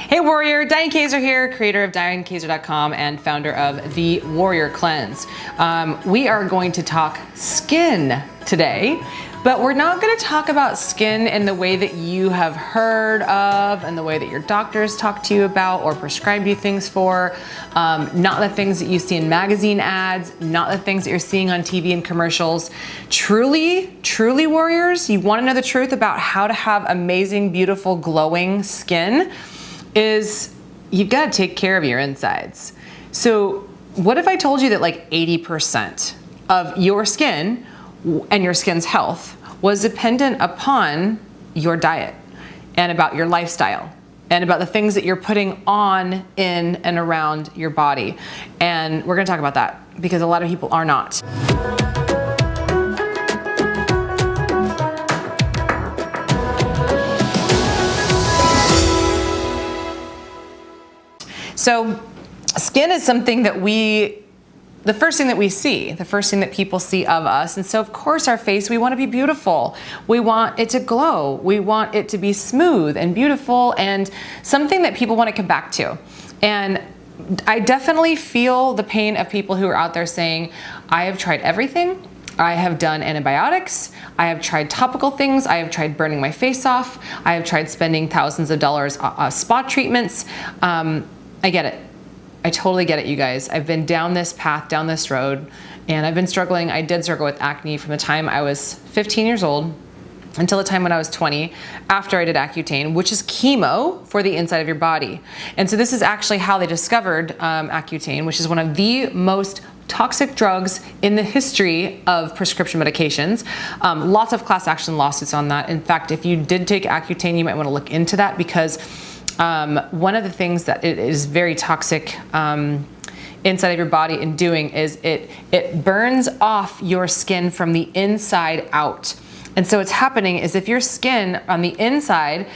Hey Warrior, Diane Kazer here, creator of DianeKazer.com and founder of The Warrior Cleanse. We are going to talk skin today, but we're not going to talk about skin in the way that you have heard of and the way that your doctors talk to you about or prescribe you things for. Not the things that you see in magazine ads, not the things that you're seeing on TV and commercials. Truly, truly warriors, you want to know the truth about how to have amazing, beautiful, glowing skin is you've got to take care of your insides. So what if I told you that like 80% of your skin and your skin's health was dependent upon your diet and about your lifestyle and about the things that you're putting on, in, and around your body? And we're gonna talk about that because a lot of people are not. So skin is something that the first thing that we see, the first thing that people see of us. And so of course our face, we want to be beautiful. We want it to glow. We want it to be smooth and beautiful and something that people want to come back to. And I definitely feel the pain of people who are out there saying, I have tried everything. I have done antibiotics. I have tried topical things. I have tried burning my face off. I have tried spending thousands of dollars on spa treatments. I get it. I totally get it, you guys. I've been down this path, down this road, and I've been struggling. I did struggle with acne from the time I was 15 years old until the time when I was 20, after I did Accutane, which is chemo for the inside of your body. And so this is actually how they discovered Accutane, which is one of the most toxic drugs in the history of prescription medications. Lots of class action lawsuits on that. In fact, if you did take Accutane, you might want to look into that because one of the things that it is very toxic inside of your body in doing is it burns off your skin from the inside out. And so what's happening is if your skin on the inside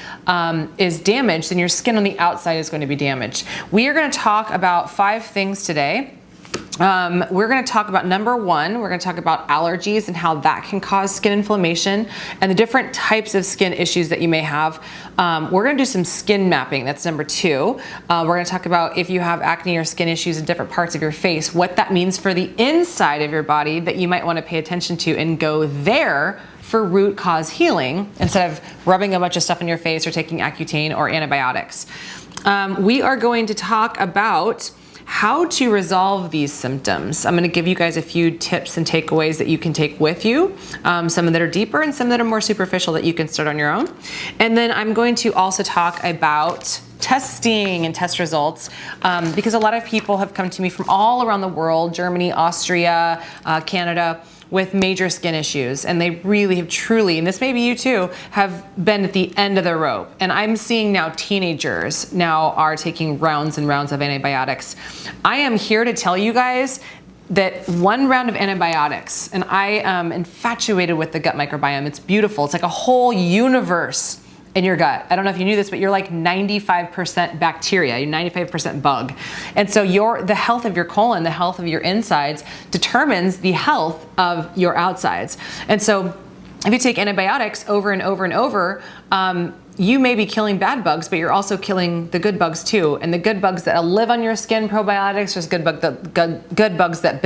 is damaged, then your skin on the outside is going to be damaged. We are going to talk about 5 things today. We're going to talk about number 1, we're going to talk about allergies and how that can cause skin inflammation and the different types of skin issues that you may have. We're going to do some skin mapping. That's number 2. We're going to talk about if you have acne or skin issues in different parts of your face, what that means for the inside of your body that you might want to pay attention to and go there for root cause healing instead of rubbing a bunch of stuff in your face or taking Accutane or antibiotics. We are going to talk about how to resolve these symptoms. I'm going to give you guys a few tips and takeaways that you can take with you, some that are deeper and some that are more superficial that you can start on your own. And then I'm going to also talk about testing and test results because a lot of people have come to me from all around the world, Germany, Austria, Canada, with major skin issues, and they really have truly, and this may be you too, have been at the end of the rope. And I'm seeing now teenagers now are taking rounds and rounds of antibiotics. I am here to tell you guys that 1 round of antibiotics, and I am infatuated with the gut microbiome. It's beautiful. It's like a whole universe in your gut. I don't know if you knew this, but you're like 95% bacteria, you're 95% bug. And so the health of your colon, the health of your insides determines the health of your outsides. And so if you take antibiotics over and over and over, you may be killing bad bugs, but you're also killing the good bugs too. And the good bugs that live on your skin, probiotics, there's good bugs that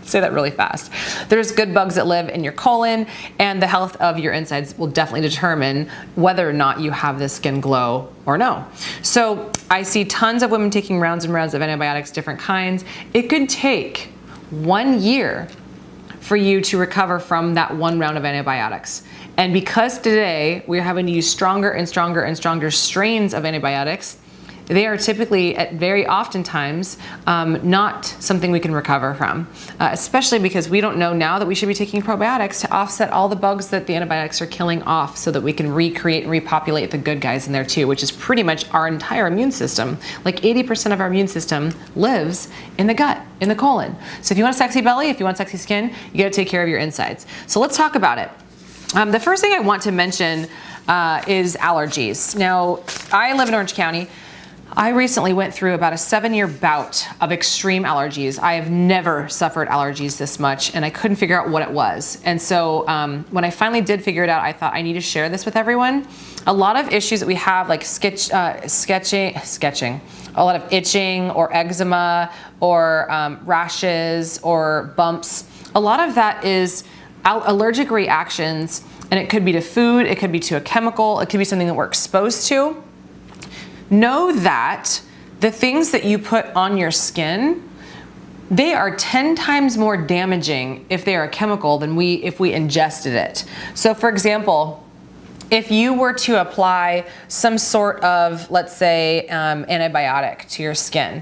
say that really fast. There's good bugs that live in your colon, and the health of your insides will definitely determine whether or not you have this skin glow or no. So I see tons of women taking rounds and rounds of antibiotics, different kinds. It could take 1 year for you to recover from that 1 round of antibiotics. And because today we're having to use stronger and stronger and stronger strains of antibiotics, they are typically, at very oftentimes, not something we can recover from, especially because we don't know now that we should be taking probiotics to offset all the bugs that the antibiotics are killing off so that we can recreate and repopulate the good guys in there too, which is pretty much our entire immune system. Like 80% of our immune system lives in the gut, in the colon. So if you want a sexy belly, if you want sexy skin, you gotta take care of your insides. So let's talk about it. The first thing I want to mention is allergies. Now, I live in Orange County. I recently went through about a 7-year bout of extreme allergies. I have never suffered allergies this much, and I couldn't figure out what it was. And so when I finally did figure it out, I thought I need to share this with everyone. A lot of issues that we have, like sketching, a lot of itching or eczema or rashes or bumps, a lot of that is allergic reactions, and it could be to food, it could be to a chemical, it could be something that we're exposed to. Know that the things that you put on your skin, they are 10 times more damaging if they are a chemical than if we ingested it. So for example, if you were to apply some sort of, let's say, antibiotic to your skin,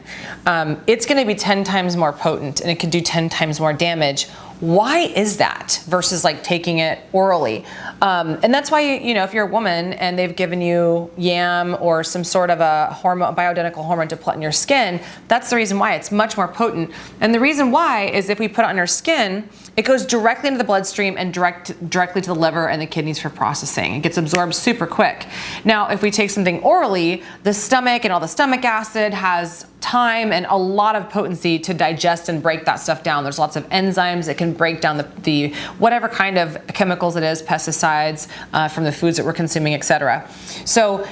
it's going to be 10 times more potent and it could do 10 times more damage. Why is that versus like taking it orally? And that's why, you know, if you're a woman and they've given you yam or some sort of a hormone, bioidentical hormone to put in your skin, that's the reason why it's much more potent. And the reason why is if we put it on our skin, it goes directly into the bloodstream and directly to the liver and the kidneys for processing. It gets absorbed super quick. Now, if we take something orally, the stomach and all the stomach acid has time and a lot of potency to digest and break that stuff down. There's lots of enzymes that can break down the whatever kind of chemicals it is, pesticides from the foods that we're consuming, etc. So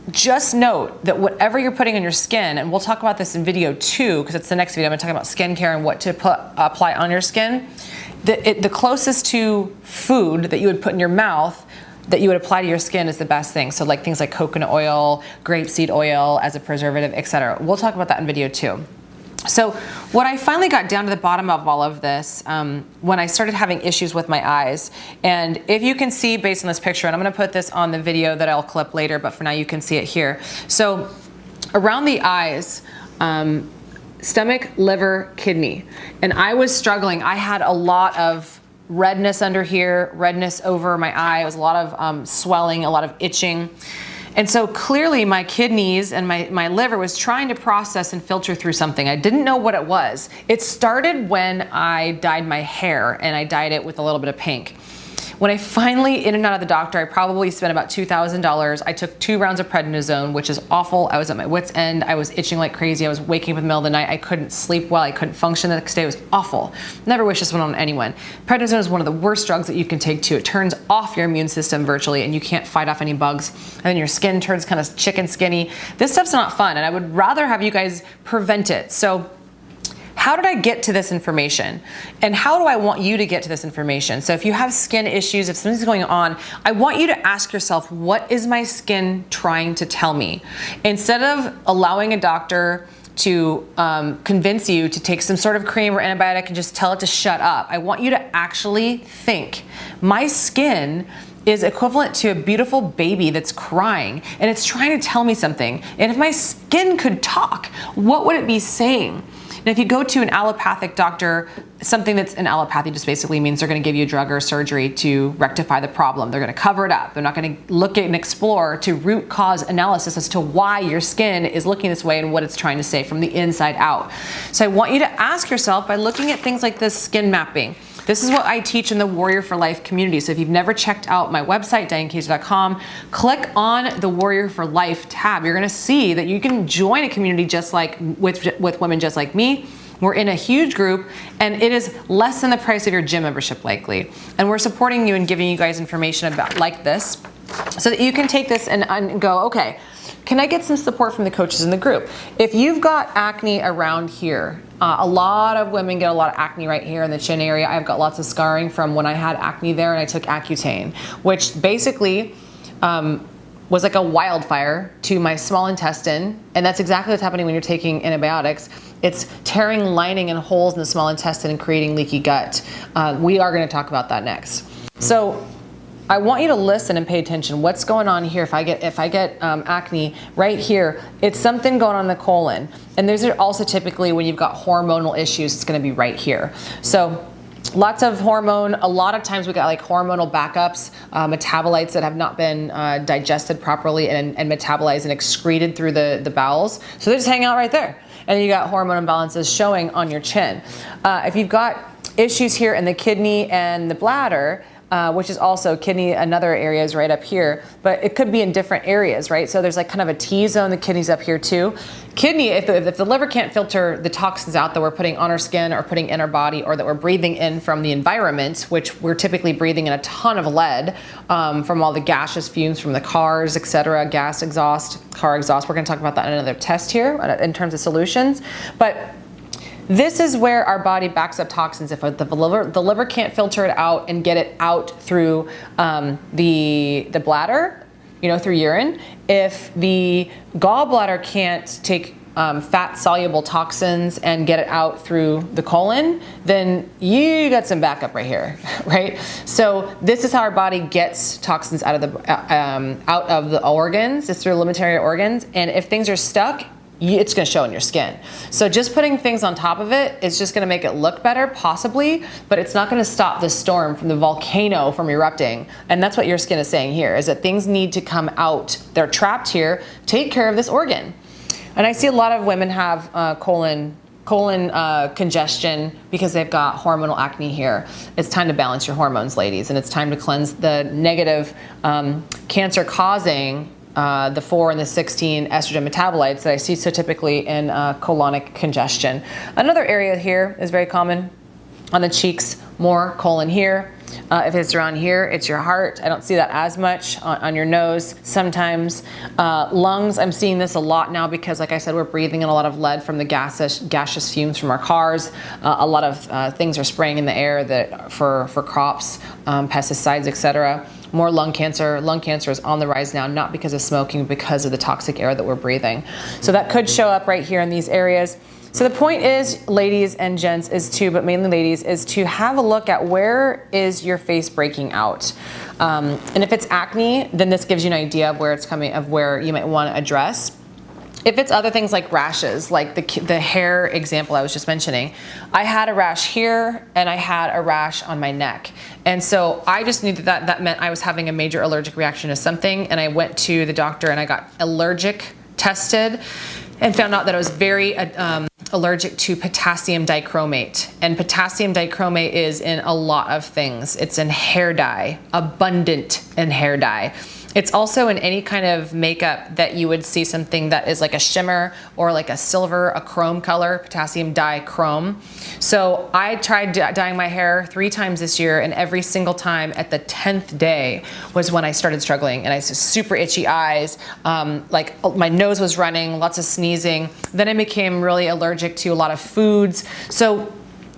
just note that whatever you're putting on your skin, and we'll talk about this in video 2, because it's the next video, I'm going to talk about skincare and what to apply on your skin. The closest to food that you would put in your mouth that you would apply to your skin is the best thing. So like things like coconut oil, grapeseed oil as a preservative, etc. We'll talk about that in video 2. So what I finally got down to the bottom of all of this when I started having issues with my eyes, and if you can see based on this picture, and I'm going to put this on the video that I'll clip later, but for now you can see it here. So around the eyes, stomach, liver, kidney, and I was struggling. I had a lot of redness under here, redness over my eye. It was a lot of swelling, a lot of itching. And so clearly my kidneys and my liver was trying to process and filter through something. I didn't know what it was. It started when I dyed my hair, and I dyed it with a little bit of pink. When I finally in and out of the doctor, I probably spent about $2,000. I took 2 rounds of prednisone, which is awful. I was at my wit's end. I was itching like crazy. I was waking up in the middle of the night. I couldn't sleep well. I couldn't function the next day. It was awful. Never wish this one on anyone. Prednisone is one of the worst drugs that you can take too. It turns off your immune system virtually, and you can't fight off any bugs. And then your skin turns kind of chicken skinny. This stuff's not fun, and I would rather have you guys prevent it. So how did I get to this information? And how do I want you to get to this information? So if you have skin issues, if something's going on, I want you to ask yourself, what is my skin trying to tell me? Instead of allowing a doctor to convince you to take some sort of cream or antibiotic and just tell it to shut up, I want you to actually think, my skin is equivalent to a beautiful baby that's crying, and it's trying to tell me something. And if my skin could talk, what would it be saying? And if you go to an allopathic doctor, something that's an allopathy just basically means they're going to give you a drug or surgery to rectify the problem. They're going to cover it up. They're not going to look at and explore to root cause analysis as to why your skin is looking this way and what it's trying to say from the inside out. So I want you to ask yourself by looking at things like this skin mapping. This is what I teach in the Warrior for Life community. So if you've never checked out my website, dianekazer.com, click on the Warrior for Life tab. You're gonna see that you can join a community just like with women just like me. We're in a huge group, and it is less than the price of your gym membership likely. And we're supporting you and giving you guys information about like this so that you can take this and go, okay, can I get some support from the coaches in the group? If you've got acne around here, a lot of women get a lot of acne right here in the chin area. I've got lots of scarring from when I had acne there, and I took Accutane, which basically was like a wildfire to my small intestine. And that's exactly what's happening when you're taking antibiotics. It's tearing lining and holes in the small intestine and creating leaky gut. We are going to talk about that next. So I want you to listen and pay attention. What's going on here? If I get acne right here, it's something going on in the colon. And those are also typically when you've got hormonal issues, it's going to be right here. So lots of hormone. A lot of times we got like hormonal backups, metabolites that have not been digested properly and metabolized and excreted through the bowels. So they just hang out right there. And then you got hormone imbalances showing on your chin. If you've got issues here in the kidney and the bladder, which is also kidney, another area is right up here, but it could be in different areas, right? So there's like kind of a T-zone, the kidney's up here too. Kidney, if the liver can't filter the toxins out that we're putting on our skin or putting in our body or that we're breathing in from the environment, which we're typically breathing in a ton of lead from all the gaseous fumes from the cars, etc., gas exhaust, car exhaust. We're gonna talk about that in another test here in terms of solutions. But this is where our body backs up toxins. If the liver can't filter it out and get it out through the bladder, through urine. If the gallbladder can't take fat-soluble toxins and get it out through the colon, then you got some backup right here, right? So this is how our body gets toxins out of the organs. It's through alimentary organs, and if things are stuck, it's going to show in your skin. So just putting things on top of it is just going to make it look better, possibly, but it's not going to stop the storm from the volcano from erupting. And that's what your skin is saying here, is that things need to come out. They're trapped here. Take care of this organ. And I see a lot of women have colon congestion because they've got hormonal acne here. It's time to balance your hormones, ladies, and it's time to cleanse the negative cancer-causing the 4 and the 16 estrogen metabolites that I see so typically in colonic congestion. Another area here is very common on the cheeks, more colon here. If it's around here, it's your heart. I don't see that as much on your nose sometimes. Lungs, I'm seeing this a lot now because, like I said, we're breathing in a lot of lead from the gaseous fumes from our cars. A lot of things are spraying in the air that for crops, pesticides, etc. More lung cancer. Lung cancer is on the rise now, not because of smoking, but because of the toxic air that we're breathing. So that could show up right here in these areas. So the point is, ladies and gents, but mainly ladies, is to have a look at where is your face breaking out. And if it's acne, then this gives you an idea of where it's coming, of where you might want to address. If it's other things like rashes, like the hair example I was just mentioning, I had a rash here and I had a rash on my neck. And so I just knew that meant I was having a major allergic reaction to something, and I went to the doctor and I got allergic tested and found out that I was very allergic to potassium dichromate. And potassium dichromate is in a lot of things. It's in hair dye, abundant in hair dye. It's also in any kind of makeup that you would see something that is like a shimmer or like a silver, a chrome color, potassium dichrome. So I tried dyeing my hair 3 times this year, and every single time at the 10th day was when I started struggling, and I had super itchy eyes, like my nose was running, lots of sneezing. Then I became really allergic to a lot of foods. So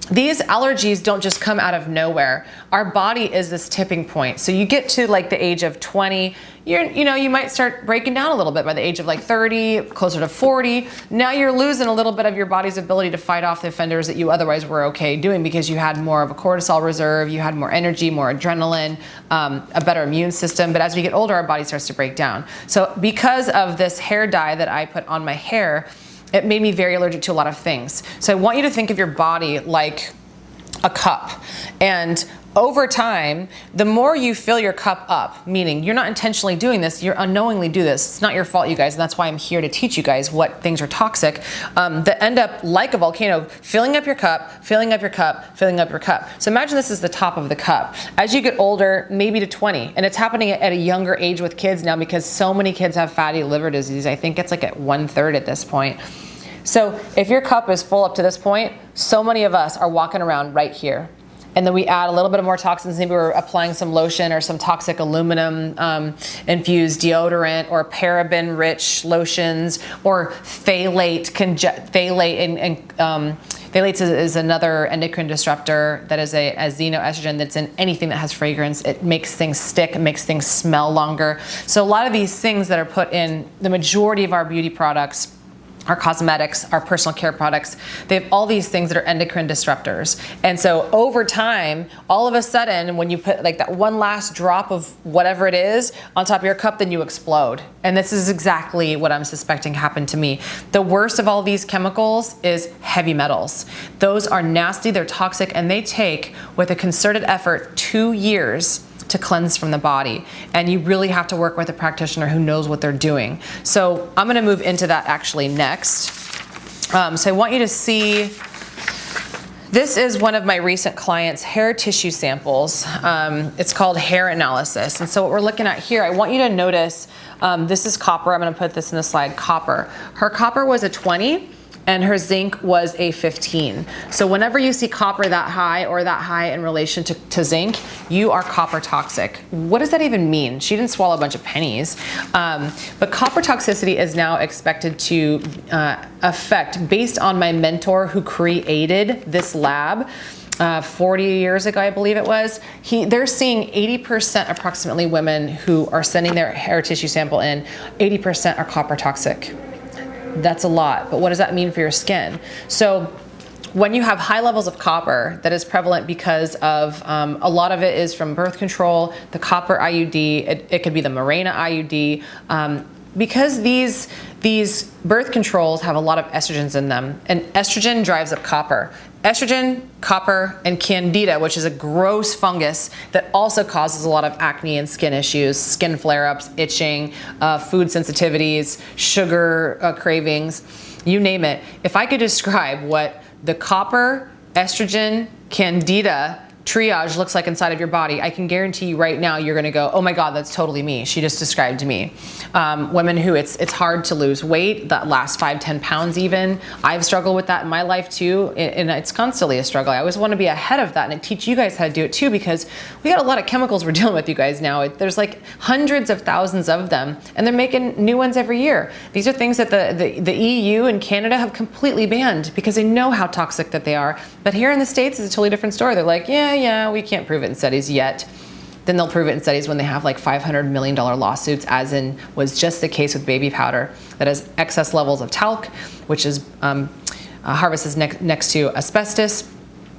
these allergies don't just come out of nowhere. Our body is this tipping point. So you get to like the age of 20, you might start breaking down a little bit by the age of like 30, closer to 40. Now you're losing a little bit of your body's ability to fight off the offenders that you otherwise were okay doing, because you had more of a cortisol reserve, you had more energy, more adrenaline, a better immune system. But as we get older, our body starts to break down. So because of this hair dye that I put on my hair, it made me very allergic to a lot of things. So I want you to think of your body like a cup. And over time, the more you fill your cup up, meaning you're not intentionally doing this, you're unknowingly do this. It's not your fault, you guys, and that's why I'm here to teach you guys what things are toxic, that end up like a volcano, filling up your cup, filling up your cup, filling up your cup. So imagine this is the top of the cup. As you get older, maybe to 20, and it's happening at a younger age with kids now because so many kids have fatty liver disease. I think it's like at 1/3 at this point. So if your cup is full up to this point, so many of us are walking around right here. And then we add a little bit of more toxins. Maybe we're applying some lotion or some toxic aluminum infused deodorant or paraben-rich lotions or phthalate. Phthalates is another endocrine disruptor that is a xenoestrogen that's in anything that has fragrance. It makes things stick, it makes things smell longer. So a lot of these things that are put in the majority of our beauty products, our cosmetics, our personal care products, they have all these things that are endocrine disruptors. And so over time, all of a sudden, when you put like that one last drop of whatever it is on top of your cup, then you explode. And this is exactly what I'm suspecting happened to me. The worst of all these chemicals is heavy metals. Those are nasty, they're toxic, and they take, with a concerted effort, 2 years to cleanse from the body. And you really have to work with a practitioner who knows what they're doing. So I'm gonna move into that actually next. So I want you to see This is one of my recent clients' hair tissue samples. It's called hair analysis. And so what we're looking at here, I want you to notice, this is copper. I'm gonna put this in the slide, copper. Her copper was a 20 and her zinc was a 15. So whenever you see copper that high or that high in relation to zinc, you are copper toxic. What does that even mean? She didn't swallow a bunch of pennies. But copper toxicity is now expected to affect, based on my mentor who created this lab, 40 years ago, I believe it was, they're seeing 80% approximately women who are sending their hair tissue sample in, 80% are copper toxic. That's a lot, but what does that mean for your skin? So when you have high levels of copper that is prevalent because of, a lot of it is from birth control, the copper IUD, it could be the Mirena IUD, because these birth controls have a lot of estrogens in them, and estrogen drives up copper. Estrogen, copper, and candida, which is a gross fungus that also causes a lot of acne and skin issues, skin flare-ups, itching, food sensitivities, sugar cravings, you name it. If I could describe what the copper, estrogen, candida triage looks like inside of your body, I can guarantee you right now you're gonna go, oh my God, that's totally me. She just described me. Women who it's hard to lose weight, that last 5-10 pounds even. I've struggled with that in my life too, and it's constantly a struggle. I always wanna be ahead of that and I teach you guys how to do it too, because we got a lot of chemicals we're dealing with, you guys, now. There's like hundreds of thousands of them, and they're making new ones every year. These are things that the EU and Canada have completely banned because they know how toxic that they are. But here in the States, it's a totally different story. They're like, yeah, we can't prove it in studies yet. Then they'll prove it in studies when they have like $500 million lawsuits, as in was just the case with baby powder that has excess levels of talc, which is harvested next to asbestos,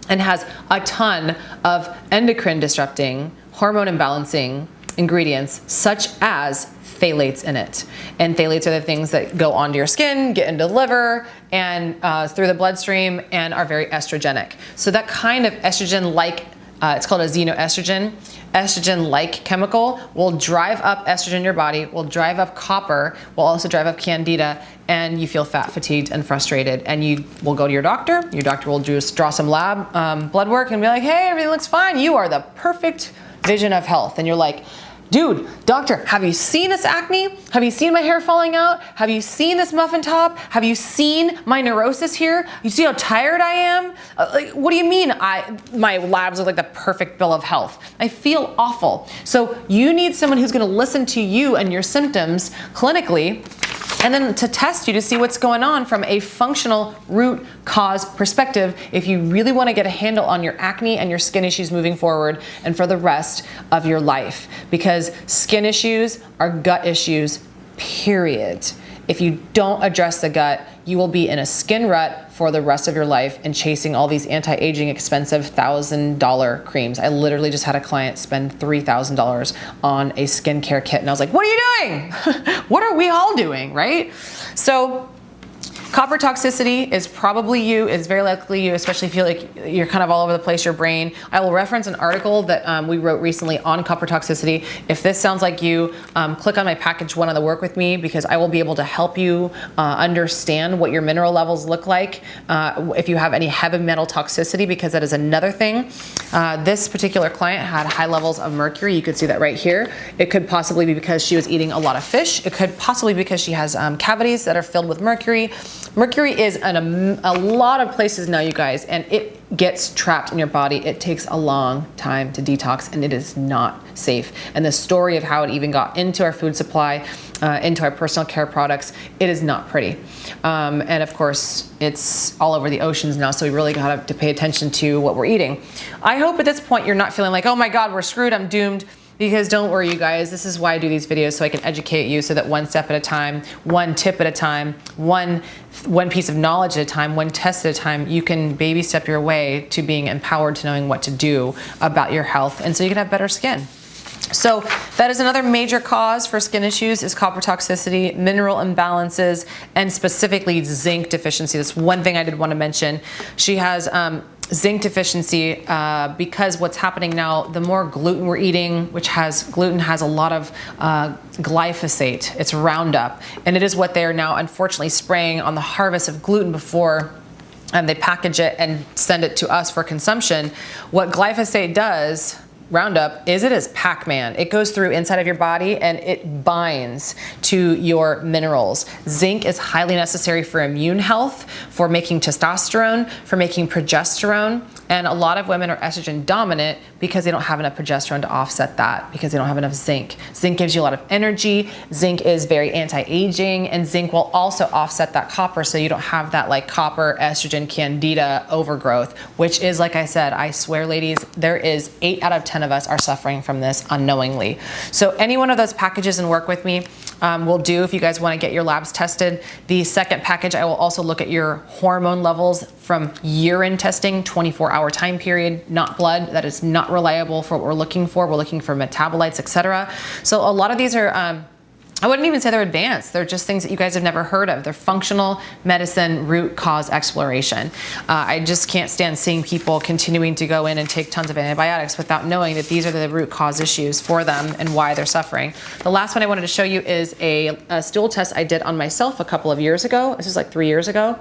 and has a ton of endocrine disrupting, hormone imbalancing ingredients such as phthalates in it. And phthalates are the things that go onto your skin, get into the liver, and through the bloodstream, and are very estrogenic. So that kind of estrogen-like, it's called a xenoestrogen, estrogen-like chemical will drive up estrogen in your body, will drive up copper, will also drive up candida, and you feel fat, fatigued, and frustrated. And you will go to your doctor will just draw some lab blood work and be like, hey, everything looks fine. You are the perfect vision of health. And you're like, dude, doctor, have you seen this acne? Have you seen my hair falling out? Have you seen this muffin top? Have you seen my neurosis here? You see how tired I am? Like, what do you mean my labs look like the perfect bill of health? I feel awful. So you need someone who's gonna listen to you and your symptoms clinically, and then to test you to see what's going on from a functional root cause perspective if you really want to get a handle on your acne and your skin issues moving forward and for the rest of your life. Because skin issues are gut issues, period. If you don't address the gut, you will be in a skin rut for the rest of your life and chasing all these anti-aging expensive $1,000 creams. I literally just had a client spend $3,000 on a skincare kit, and I was like, what are you doing? What are we all doing, right? So copper toxicity is probably you. It's very likely you, especially if you feel like you're kind of all over the place, your brain. I will reference an article that we wrote recently on copper toxicity. If this sounds like you, click on my package 1 on the Work With Me, because I will be able to help you understand what your mineral levels look like if you have any heavy metal toxicity, because that is another thing. This particular client had high levels of mercury. You could see that right here. It could possibly be because she was eating a lot of fish. It could possibly be because she has cavities that are filled with mercury. Mercury is in a lot of places now, you guys, and it gets trapped in your body. It takes a long time to detox, and it is not safe. And the story of how it even got into our food supply, into our personal care products, it is not pretty. And of course, it's all over the oceans now, so we really got to pay attention to what we're eating. I hope at this point you're not feeling like, oh my God, we're screwed, I'm doomed. Because don't worry, you guys, this is why I do these videos, so I can educate you, so that one step at a time, one tip at a time, one piece of knowledge at a time, one test at a time, you can baby step your way to being empowered to knowing what to do about your health, and so you can have better skin. So that is another major cause for skin issues, is copper toxicity, mineral imbalances, and specifically zinc deficiency. That's one thing I did want to mention. She has zinc deficiency because what's happening now, the more gluten we're eating, gluten has a lot of glyphosate, it's Roundup, and it is what they are now unfortunately spraying on the harvest of gluten before and they package it and send it to us for consumption. What glyphosate does, Roundup, is it is Pac-Man. It goes through inside of your body and it binds to your minerals. Zinc is highly necessary for immune health, for making testosterone, for making progesterone. And a lot of women are estrogen dominant because they don't have enough progesterone to offset that, because they don't have enough zinc. Zinc gives you a lot of energy. Zinc is very anti-aging, and zinc will also offset that copper, so you don't have that like copper, estrogen, candida overgrowth, which is, like I said, I swear, ladies, there is 8 out of 10 of us are suffering from this unknowingly. So any one of those packages and work with me will do if you guys want to get your labs tested. The second package, I will also look at your hormone levels from urine testing, 24-hour time period, not blood. That is not reliable for what we're looking for. We're looking for metabolites, etc. So a lot of these are, I wouldn't even say they're advanced. They're just things that you guys have never heard of. They're functional medicine root cause exploration. I just can't stand seeing people continuing to go in and take tons of antibiotics without knowing that these are the root cause issues for them and why they're suffering. The last one I wanted to show you is a stool test I did on myself a couple of years ago. This was like 3 years ago.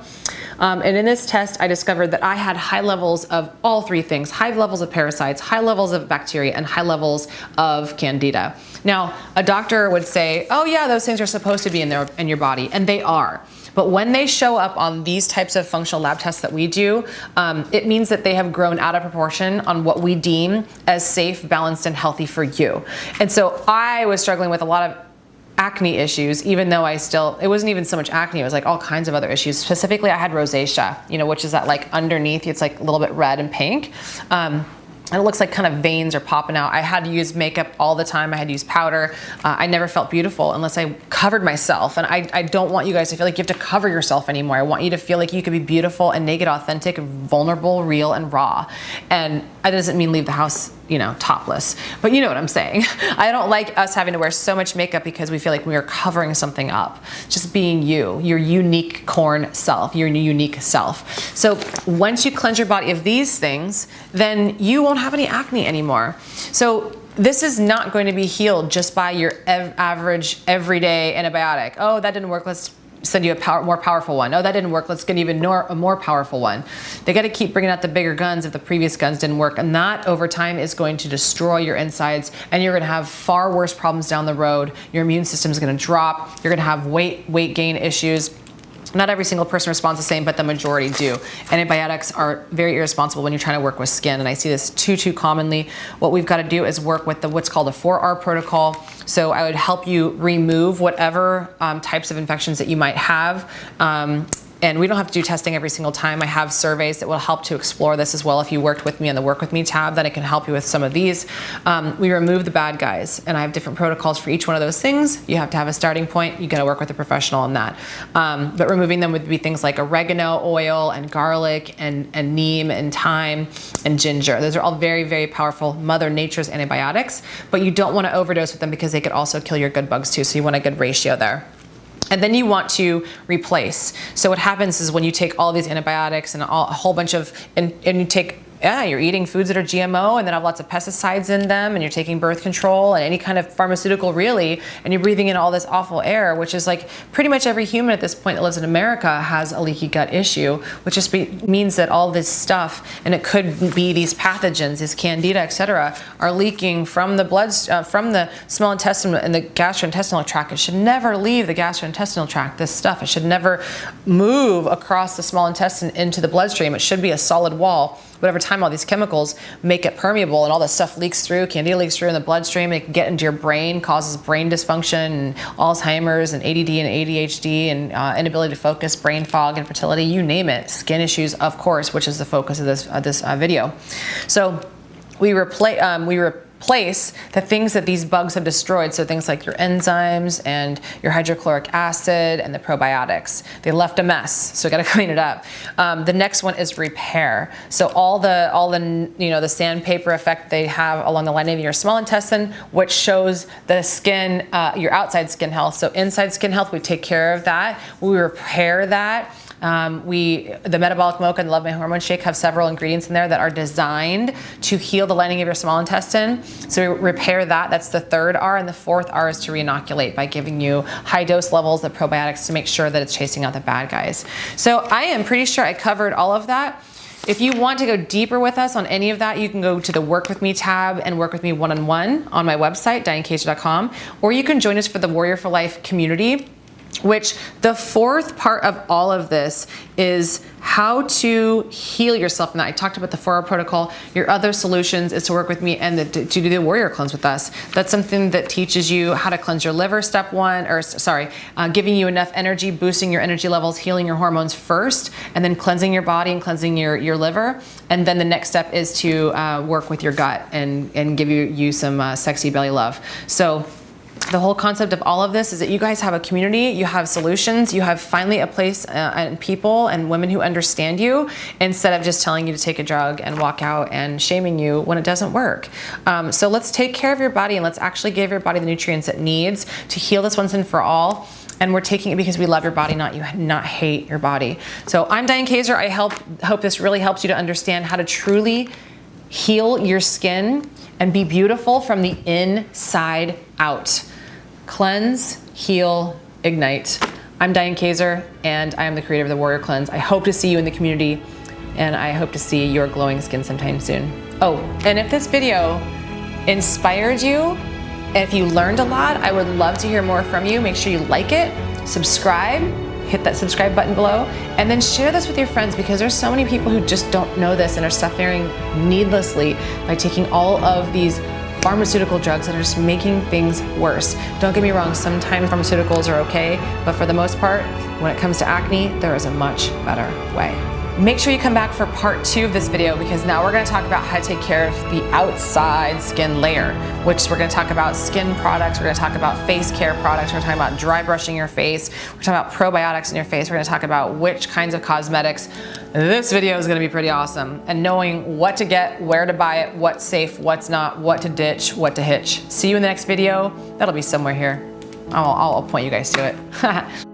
And in this test, I discovered that I had high levels of all 3 things: high levels of parasites, high levels of bacteria, and high levels of candida. Now, a doctor would say, oh yeah, those things are supposed to be in your body, and they are. But when they show up on these types of functional lab tests that we do, it means that they have grown out of proportion on what we deem as safe, balanced, and healthy for you. And so I was struggling with a lot of acne issues, even though it wasn't even so much acne, it was like all kinds of other issues. Specifically, I had rosacea, which is that like underneath, it's like a little bit red and pink. And it looks like kind of veins are popping out. I had to use makeup all the time. I had to use powder. I never felt beautiful unless I covered myself. And I don't want you guys to feel like you have to cover yourself anymore. I want you to feel like you can be beautiful and naked, authentic, vulnerable, real, and raw. And that doesn't mean leave the house, topless. But you know what I'm saying. I don't like us having to wear so much makeup because we feel like we are covering something up. Just being you, your unique corn self, your unique self. So once you cleanse your body of these things, then you won't have any acne anymore. So this is not going to be healed just by your average everyday antibiotic. Oh, that didn't work. Let's send you a more powerful one. Oh, that didn't work. Let's get even a more powerful one. They got to keep bringing out the bigger guns if the previous guns didn't work. And that over time is going to destroy your insides, and you're going to have far worse problems down the road. Your immune system is going to drop. You're going to have weight gain issues. Not every single person responds the same, but the majority do. Antibiotics are very irresponsible when you're trying to work with skin, and I see this too commonly. What we've got to do is work with what's called a 4R protocol. So I would help you remove whatever types of infections that you might have. And we don't have to do testing every single time. I have surveys that will help to explore this as well. If you worked with me on the Work With Me tab, then it can help you with some of these. We remove the bad guys, and I have different protocols for each one of those things. You have to have a starting point. You got to work with a professional on that. But removing them would be things like oregano oil and garlic and neem and thyme and ginger. Those are all very, very powerful Mother Nature's antibiotics, but you don't want to overdose with them because they could also kill your good bugs too. So you want a good ratio there. And then you want to replace. So what happens is when you take all of these antibiotics and a whole bunch of, and you take, you're eating foods that are GMO and then have lots of pesticides in them, and you're taking birth control and any kind of pharmaceutical really, and you're breathing in all this awful air, which is like pretty much every human at this point that lives in America has a leaky gut issue, which just means that all this stuff, and it could be these pathogens, these candida, etc., are leaking from the blood, from the small intestine and the gastrointestinal tract. It should never leave the gastrointestinal tract, this stuff. It should never move across the small intestine into the bloodstream. It should be a solid wall. But over time, all these chemicals make it permeable, and all this stuff leaks through, candida leaks through in the bloodstream. It can get into your brain, causes brain dysfunction, and Alzheimer's, and ADD, and ADHD, and inability to focus, brain fog, infertility, you name it. Skin issues, of course, which is the focus of this video. So we replace the things that these bugs have destroyed. So things like your enzymes and your hydrochloric acid and the probiotics. They left a mess, so we got to clean it up. The next one is repair. So all the sandpaper effect they have along the lining of your small intestine, which shows the skin, your outside skin health. So inside skin health, we take care of that. We repair that. The Metabolic Mocha and the Love My Hormone Shake have several ingredients in there that are designed to heal the lining of your small intestine. So we repair that. That's the third R. And the fourth R is to re-inoculate by giving you high dose levels of probiotics to make sure that it's chasing out the bad guys. So I am pretty sure I covered all of that. If you want to go deeper with us on any of that, you can go to the Work With Me tab and work with me one-on-one on my website, dianekazer.com, or you can join us for the Warrior for Life community, which the fourth part of all of this is how to heal yourself. And I talked about the 4-hour protocol. Your other solutions is to work with me and to do the warrior cleanse with us. That's something that teaches you how to cleanse your liver, step one, or giving you enough energy, boosting your energy levels, healing your hormones first, and then cleansing your body and cleansing your liver. And then the next step is to work with your gut and give you some sexy belly love. So the whole concept of all of this is that you guys have a community, you have solutions, you have finally a place and people and women who understand you, instead of just telling you to take a drug and walk out and shaming you when it doesn't work. So let's take care of your body and let's actually give your body the nutrients it needs to heal this once and for all. And we're taking it because we love your body, not hate your body. So I'm Diane Kazer. I hope this really helps you to understand how to truly heal your skin and be beautiful from the inside out. Cleanse, heal, ignite. I'm Diane Kazer, and I am the creator of the Warrior Cleanse. I hope to see you in the community, and I hope to see your glowing skin sometime soon. Oh, and if this video inspired you, and if you learned a lot, I would love to hear more from you. Make sure you like it, subscribe, hit that subscribe button below, and then share this with your friends, because there's so many people who just don't know this and are suffering needlessly by taking all of these pharmaceutical drugs that are just making things worse. Don't get me wrong, sometimes pharmaceuticals are okay, but for the most part, when it comes to acne, there is a much better way. Make sure you come back for part 2 of this video, because now we're going to talk about how to take care of the outside skin layer, which we're going to talk about skin products, we're going to talk about face care products, we're going to talk about dry brushing your face, we're talking about probiotics in your face, we're going to talk about which kinds of cosmetics. This video is going to be pretty awesome, and knowing what to get, where to buy it, what's safe, what's not, what to ditch, what to hitch. See you in the next video. That'll be somewhere here. I'll point you guys to it.